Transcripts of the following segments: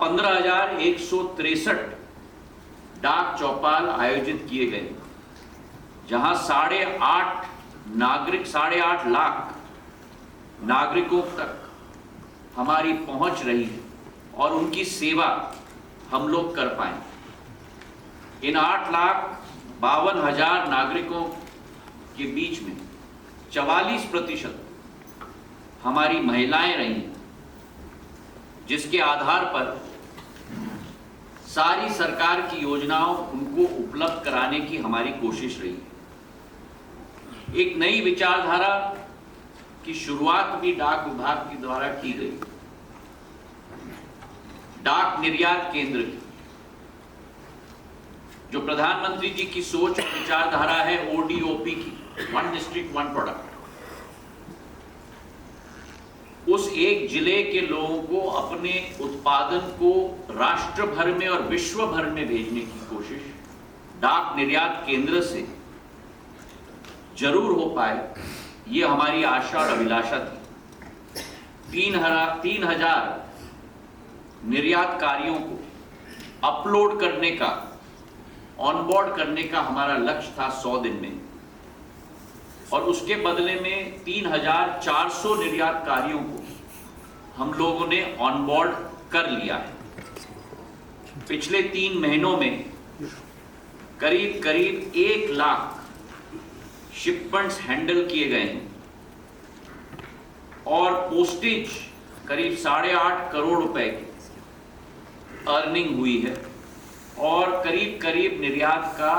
15,163 डाक चौपाल आयोजित किए गए, जहां 8.5 लाख नागरिकों तक हमारी पहुंच रही है और उनकी सेवा हम लोग कर पाए। इन 8,52,000 नागरिकों के बीच में 44% हमारी महिलाएं रही हैं, जिसके आधार पर सारी सरकार की योजनाओं उनको उपलब्ध कराने की हमारी कोशिश रही है। एक नई विचारधारा की शुरुआत भी डाक विभाग के द्वारा की गई। डाक निर्यात केंद्र की जो प्रधानमंत्री जी की सोच और विचारधारा है ODOP की, वन डिस्ट्रिक्ट वन प्रोडक्ट, उस एक जिले के लोगों को अपने उत्पादन को राष्ट्र भर में और विश्व भर में भेजने की कोशिश डाक निर्यात केंद्र से जरूर हो पाए, ये हमारी आशा और अभिलाषा थी। 3,000 निर्यातकारियों को अपलोड करने का, ऑनबोर्ड करने का हमारा लक्ष्य था 100 दिन में, और उसके बदले में 3,400 निर्यातकारियों को हम लोगों ने ऑनबोर्ड कर लिया है। पिछले 3 महीनों में करीब 1 लाख शिपमेंट्स हैंडल किए गए हैं और पोस्टेज करीब 8.5 करोड़ रुपए की अर्निंग हुई है और करीब निर्यात का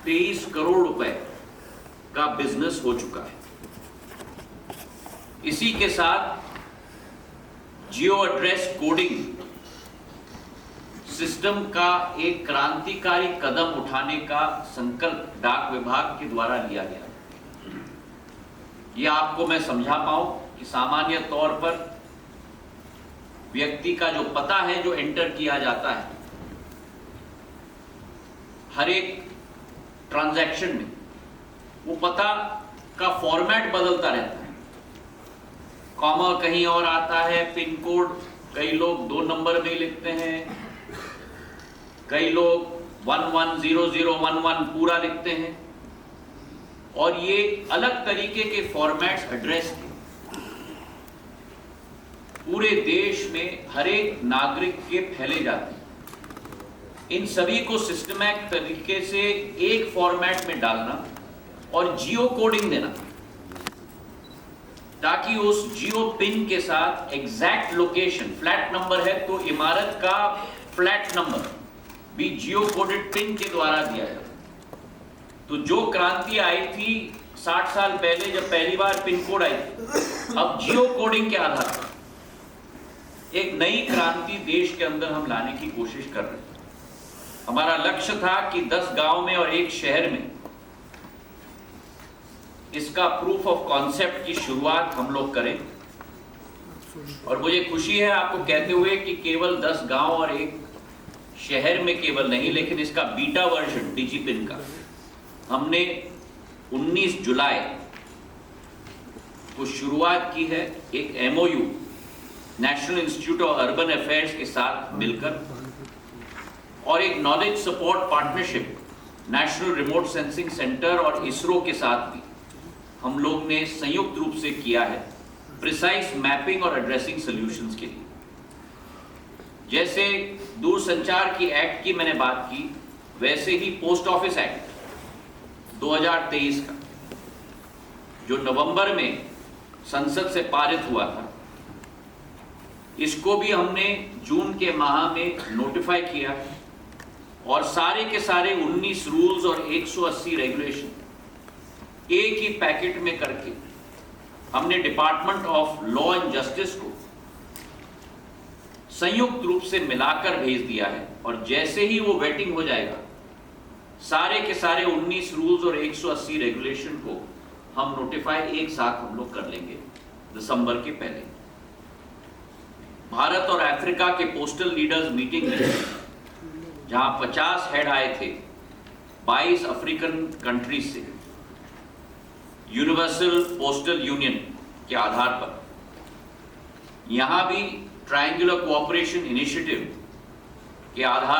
23 करोड़ रुपए का बिजनेस हो चुका है। इसी के साथ जियो एड्रेस कोडिंग सिस्टम का एक क्रांतिकारी कदम उठाने का संकल्प डाक विभाग के द्वारा लिया गया। ये आपको मैं समझा पाऊं कि सामान्य तौर पर व्यक्ति का जो पता है जो एंटर किया जाता है हर एक ट्रांजैक्शन में, वो पता का फॉर्मेट बदलता रहता है। कॉमा कहीं और आता है, पिन कोड कई लोग 2 नंबर में लिखते हैं, कई लोग 110011 पूरा लिखते हैं, और ये अलग तरीके के फॉर्मेट्स एड्रेस के पूरे देश में हर एक नागरिक के फैले जाते हैं। इन सभी को सिस्टमैटिक तरीके से एक फॉर्मेट में डालना और जियो कोडिंग देना, ताकि उस जियो पिन के साथ एग्जैक्ट लोकेशन, फ्लैट नंबर है तो इमारत का फ्लैट नंबर भी जियो कोडेड पिन के द्वारा दिया जाता। तो जो क्रांति आई थी 60 साल पहले जब पहली बार पिन कोड आई थी, अब जियो कोडिंग के आधार पर एक नई क्रांति देश के अंदर हम लाने की कोशिश कर रहे हैं। हमारा लक्ष्य था कि 10 गांव में और 1 शहर में इसका प्रूफ ऑफ कॉन्सेप्ट की शुरुआत हम लोग करें, और मुझे खुशी है आपको कहते हुए कि केवल 10 गांव और 1 शहर में केवल नहीं, लेकिन इसका बीटा वर्जन डिजिपिन का हमने 19 जुलाई को शुरुआत की है। एक MOU national institute of urban affairs के साथ मिलकर और एक knowledge support partnership national remote sensing centre और इसरो के साथ भी हम लोग ने संयुक्त रूप से किया है, प्रिसाइज मैपिंग और एड्रेसिंग सॉल्यूशंस के लिए। जैसे दूरसंचार की एक्ट की मैंने बात की, वैसे ही पोस्ट ऑफिस एक्ट 2023 का जो नवंबर में संसद से पारित हुआ था, इसको भी हमने जून के माह में नोटिफाई किया और सारे के सारे 19 रूल्स और 180 रेगुलेशन एक ही पैकेट में करके हमने department of law and justice को संयुक्त रूप से मिलाकर भेज दिया है। और जैसे ही वो वेटिंग हो जाएगा, सारे के सारे 19 रूल्स और 180 रेगुलेशन को हम नोटिफाई एक साथ हम लोग कर लेंगे दिसंबर के पहले। भारत और अफ्रीका के पोस्टल लीडर्स मीटिंग में, जहां 50 हेड आए थे 22 अफ्रीकन कंट्रीज से, यूनिवर्सल पोस्टल यूनियन के आधार पर, यहां भी ट्रायंगुलर कोऑपरेशन इनिशिएटिव के आधार